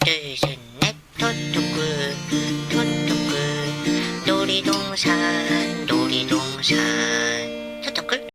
둘, 셋, 넷, 토토꿀, 토토꿀. 놀이동산, 놀이동산. 토토꿀.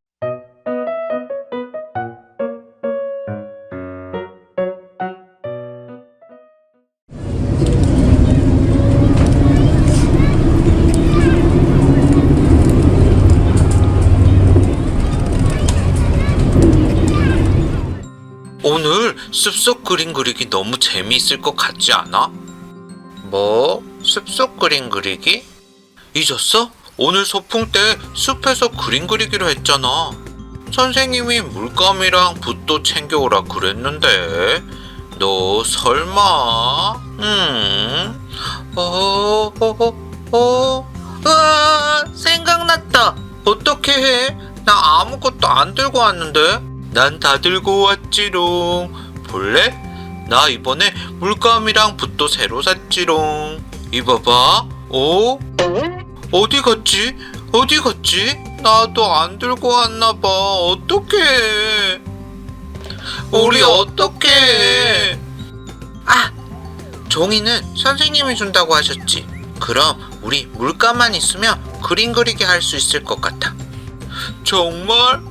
오늘 숲속 그림 그리기 너무 재미있을 것 같지 않아? 뭐? 숲속 그림 그리기? 잊었어? 오늘 소풍 때 숲에서 그림 그리기로 했잖아. 선생님이 물감이랑 붓도 챙겨오라 그랬는데 너 설마? 으아, 생각났다. 어떻게 해? 나 아무것도 안 들고 왔는데? 난 다 들고 왔지롱. 볼래? 나 이번에 물감이랑 붓도 새로 샀지롱. 이봐봐. 어디 갔지? 어디 갔지? 나도 안 들고 왔나봐. 어떡해. 우리 어떡해. 아! 종이는 선생님이 준다고 하셨지. 그럼 우리 물감만 있으면 그림 그리기 할 수 있을 것 같아. 정말?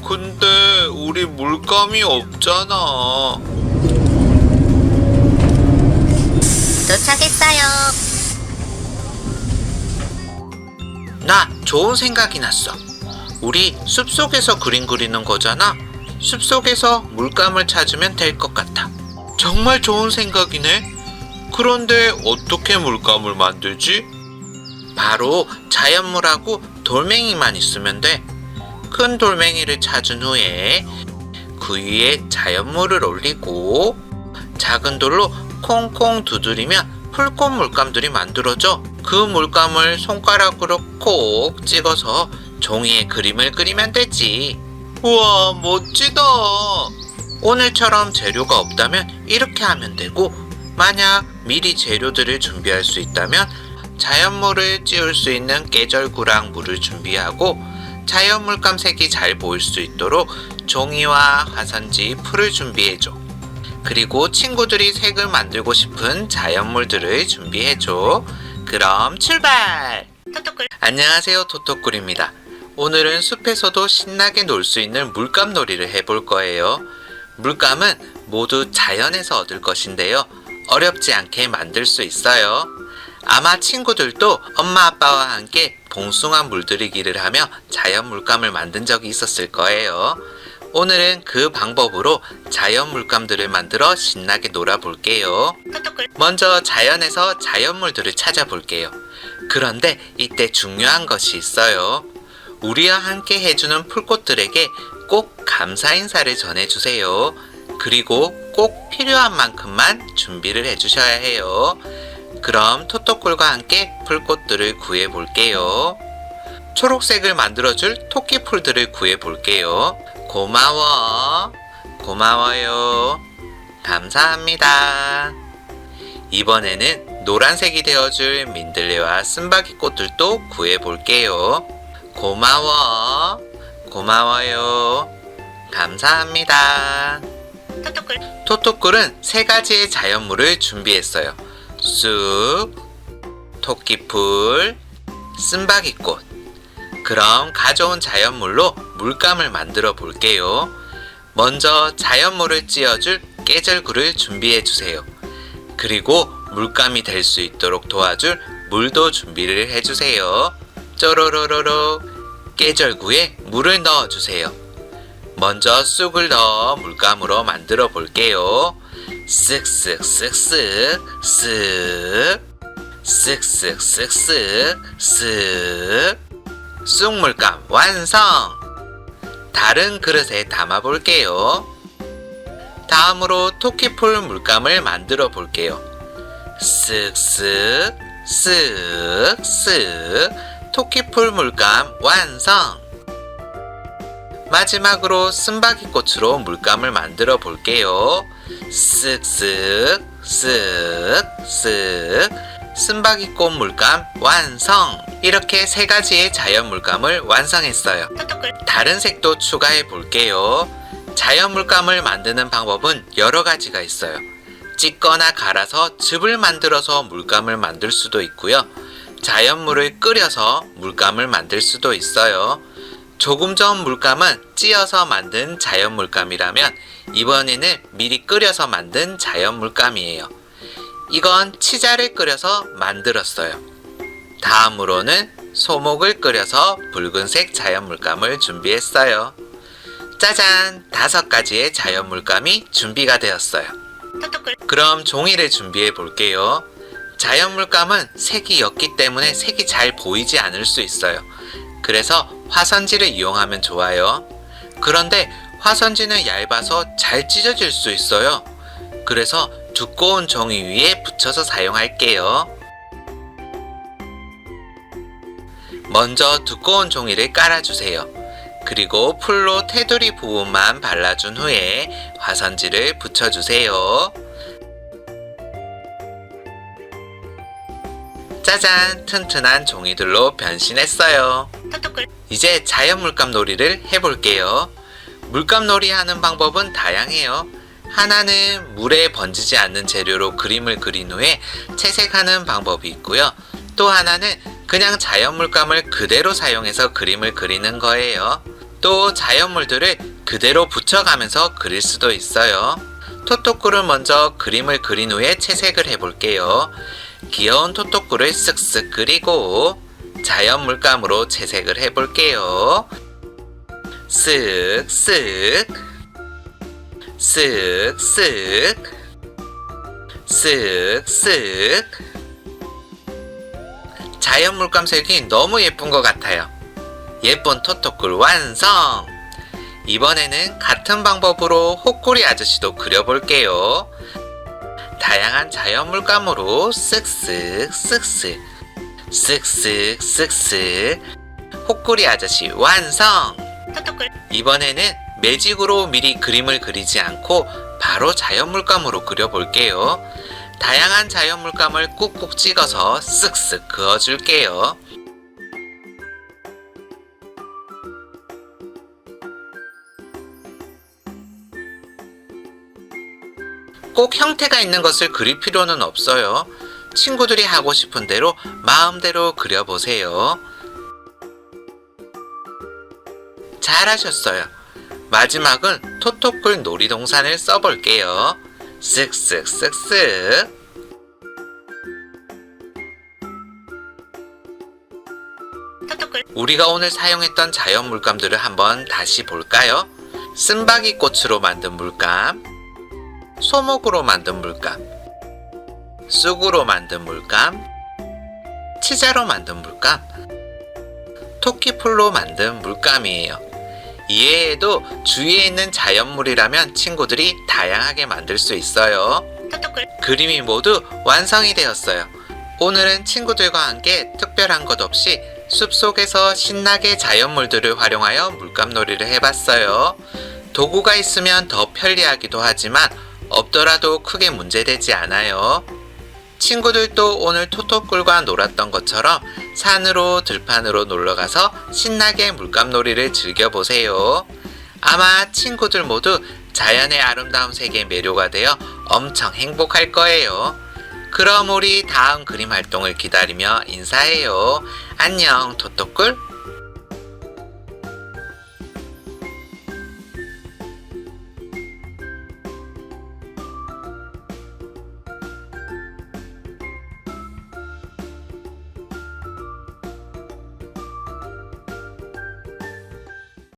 근데 우리 물감이 없잖아. 도착했어요. 나 좋은 생각이 났어. 우리 숲속에서 그림 그리는 거잖아. 숲속에서 물감을 찾으면 될 것 같아. 정말 좋은 생각이네. 그런데 어떻게 물감을 만들지? 바로 자연물하고 돌멩이만 있으면 돼. 큰 돌멩이를 찾은 후에 그 위에 자연물을 올리고 작은 돌로 콩콩 두드리면 풀꽃 물감들이 만들어져. 그 물감을 손가락으로 콕 찍어서 종이에 그림을 그리면 되지. 우와, 멋지다. 오늘처럼 재료가 없다면 이렇게 하면 되고, 만약 미리 재료들을 준비할 수 있다면 자연물을 찌울 수 있는 깨절구랑 물을 준비하고 자연 물감 색이 잘 보일 수 있도록 종이와 화산지, 풀을 준비해줘. 그리고 친구들이 색을 만들고 싶은 자연물들을 준비해줘. 그럼 출발! 토토꿀. 안녕하세요, 토토꿀입니다. 오늘은 숲에서도 신나게 놀 수 있는 물감 놀이를 해볼 거예요. 물감은 모두 자연에서 얻을 것인데요. 어렵지 않게 만들 수 있어요. 아마 친구들도 엄마 아빠와 함께 봉숭아 물들이기를 하며 자연 물감을 만든 적이 있었을 거예요. 오늘은 그 방법으로 자연 물감들을 만들어 신나게 놀아볼게요. 토토꿀. 먼저 자연에서 자연물들을 찾아볼게요. 그런데 이때 중요한 것이 있어요. 우리와 함께 해주는 풀꽃들에게 꼭 감사 인사를 전해주세요. 그리고 꼭 필요한 만큼만 준비를 해주셔야 해요. 그럼 토토꿀과 함께 풀꽃들을 구해볼게요. 초록색을 만들어줄 토끼풀들을 구해볼게요. 고마워. 고마워요. 감사합니다. 이번에는 노란색이 되어줄 민들레와 쓴바귀꽃들도 구해볼게요. 고마워. 고마워요. 감사합니다. 토토꿀. 토토꿀은 세 가지의 자연물을 준비했어요. 쑥, 토끼풀, 쓴바귀꽃. 그럼 가져온 자연물로 물감을 만들어 볼게요. 먼저 자연물을 찧어줄 깨절구를 준비해 주세요. 그리고 물감이 될 수 있도록 도와줄 물도 준비를 해주세요. 쪼로로로로 깨절구에 물을 넣어주세요. 먼저 쑥을 넣어 물감으로 만들어 볼게요. 쓱쓱쓱쓱 쓱 쓱쓱쓱쓱 쓱 쑥물감 완성! 다른 그릇에 담아 볼게요. 다음으로 토끼풀 물감을 만들어 볼게요. 쓱쓱 쓱쓱 토끼풀 물감 완성! 마지막으로 쓴바귀꽃으로 물감을 만들어 볼게요. 쓱쓱 쓱쓱 쓴바귀꽃 물감 완성! 이렇게 세 가지의 자연 물감을 완성했어요. 토토꿀. 다른 색도 추가해 볼게요. 자연 물감을 만드는 방법은 여러 가지가 있어요. 찢거나 갈아서 즙을 만들어서 물감을 만들 수도 있고요. 자연물을 끓여서 물감을 만들 수도 있어요. 조금 전 물감은 찧어서 만든 자연 물감이라면 이번에는 미리 끓여서 만든 자연 물감이에요. 이건 치자를 끓여서 만들었어요. 다음으로는 소목을 끓여서 붉은색 자연 물감을 준비했어요. 짜잔! 5가지의 자연 물감이 준비가 되었어요. 토토꿀 그럼 종이를 준비해 볼게요. 자연 물감은 색이 옅기 때문에 색이 잘 보이지 않을 수 있어요. 그래서 화선지를 이용하면 좋아요. 그런데 화선지는 얇아서 잘 찢어질 수 있어요. 그래서 두꺼운 종이 위에 붙여서 사용할게요. 먼저 두꺼운 종이를 깔아주세요. 그리고 풀로 테두리 부분만 발라준 후에 화선지를 붙여주세요. 짜잔! 튼튼한 종이들로 변신했어요. 토토꿀 이제 자연 물감 놀이를 해볼게요. 물감 놀이 하는 방법은 다양해요. 하나는 물에 번지지 않는 재료로 그림을 그린 후에 채색하는 방법이 있고요. 또 하나는 그냥 자연 물감을 그대로 사용해서 그림을 그리는 거예요. 또 자연물들을 그대로 붙여가면서 그릴 수도 있어요. 토토꿀을 먼저 그림을 그린 후에 채색을 해볼게요. 귀여운 토토꿀을 쓱쓱 그리고 자연 물감으로 채색을 해볼게요. 쓱쓱 쓱쓱 쓱쓱. 자연 물감 색이 너무 예쁜 것 같아요. 예쁜 토토꿀 완성! 이번에는 같은 방법으로 호꾸리 아저씨도 그려볼게요. 다양한 자연 물감으로 쓱쓱 쓱쓱 쓱쓱 쓱쓱. 호꾸리 아저씨 완성! 토토꿀 이번에는 매직으로 미리 그림을 그리지 않고 바로 자연 물감으로 그려볼게요. 다양한 자연 물감을 꾹꾹 찍어서 쓱쓱 그어줄게요. 꼭 형태가 있는 것을 그릴 필요는 없어요. 친구들이 하고 싶은 대로 마음대로 그려보세요. 잘하셨어요. 마지막은 토토꿀 놀이동산을 써볼게요. 쓱쓱쓱쓱. 토토꿀 우리가 오늘 사용했던 자연 물감들을 한번 다시 볼까요? 쓴바귀 꽃으로 만든 물감, 소목으로 만든 물감, 쑥으로 만든 물감, 치자로 만든 물감, 토끼풀로 만든 물감이에요. 이외에도 주위에 있는 자연물이라면 친구들이 다양하게 만들 수 있어요. 토토꿀 그림이 모두 완성이 되었어요. 오늘은 친구들과 함께 특별한 것 없이 숲속에서 신나게 자연물들을 활용하여 물감놀이를 해봤어요. 도구가 있으면 더 편리하기도 하지만 없더라도 크게 문제되지 않아요. 친구들도 오늘 토토꿀과 놀았던 것처럼 산으로 들판으로 놀러가서 신나게 물감놀이를 즐겨보세요. 아마 친구들 모두 자연의 아름다운 세계에 매료가 되어 엄청 행복할 거예요. 그럼 우리 다음 그림 활동을 기다리며 인사해요. 안녕 토토꿀.